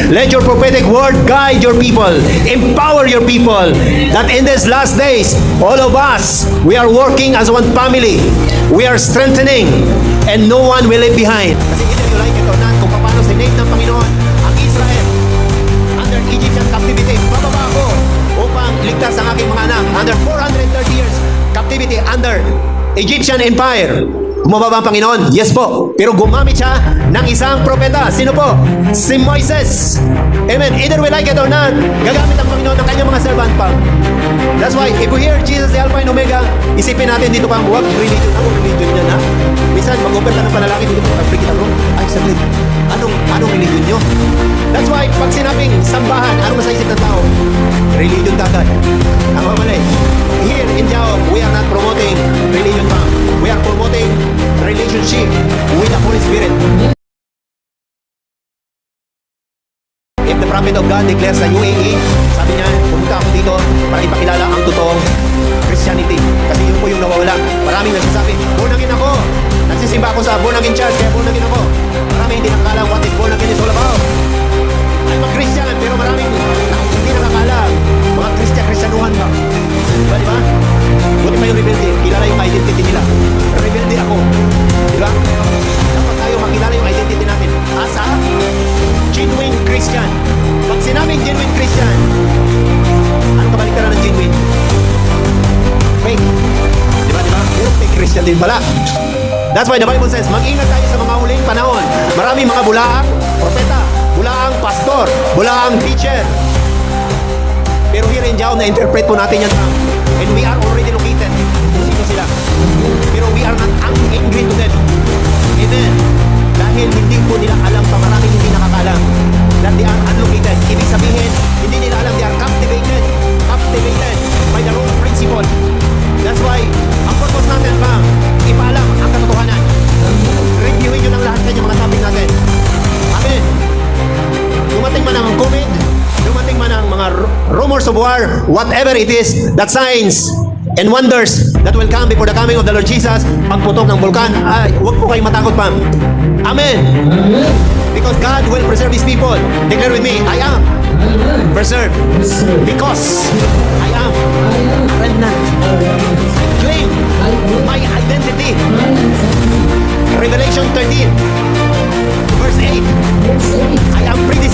Let your prophetic word guide your people, empower your people, that in these last days, all of us, we are working as one family. We are strengthening, and no one will leave behind. Kasi either you like it or not, kung paano sinave ng Panginoon ang Israel under Egyptian captivity, bababa ako upang ligtas ang aking mga anak. Under 430 years captivity under Egyptian Empire. Bumaba ang Panginoon? Yes po. Pero gumamit siya ng isang propeta. Sino po? Si Moises. Amen. Either we like it or not, gagamit ang Panginoon ng kanyang mga servant pa. That's why, if we hear Jesus, the Alpha and Omega, isipin natin dito pa, huwag religion ako, religion yan ha. Minsan, mag-offer ka ng panalangin dito, pag-freak kita bro. Ay, saglit. Anong religion nyo? That's why, pag sinabing sambahan, anong nasa isip ng tao? Religion kagad. Ang mamali. Here in Jao, we are not promoting religion pa. We are promoting relationship with the Holy Spirit. If the prophet of God declares sa UAE, sabi niya, pumunta ako dito para ipakilala ang totoong Christianity. Kasi yun po yung nawawala. Maraming nagsasabi, born again ako. Nagsisimba ako sa born again church, kaya born again ako. Maraming hindi nakakala what is born again is all about. I'm a Christian, pero maraming hindi nakakala. Mga Kristyanuhan ba? Diba? Buti pa yung rebelde, kilala yung identity nila. Rebelde ako. Diba? Dapat tayo makilala yung identity natin as a genuine Christian. Pag sinabing genuine Christian, ano kabaliktaran ng genuine? Fake. Diba? Puro fake Christian din pala. That's why the Bible says, mag-ingat tayo sa mga huling panahon. Maraming mga bulaang propeta, bulaang pastor, bulaang teacher. Pero here in Jao, na-interpret po natin yan. And we are already located kung sino sila. Pero we are not angry to them. Amen. Dahil hindi po nila alam pa, maraming hindi nakakalam that they are unlocated. Ibig sabihin, hindi nila alam, they are captivated by the wrong principle. That's why, ang purpose natin pa, ipaalam ang katotohanan. Reviewin nyo ng lahat sa mga topic natin. Amen. Dumating man ang COVID, dumating man ang mga rumors of war, whatever it is, that signs and wonders that will come before the coming of the Lord Jesus, pagputok ng bulkan, ay, huwag po kayong matakot pa. Amen. Because God will preserve His people. Declare with me, I am preserved. Because I am a remnant. I claim my identity. Revelation 13, verse 8. I am pretty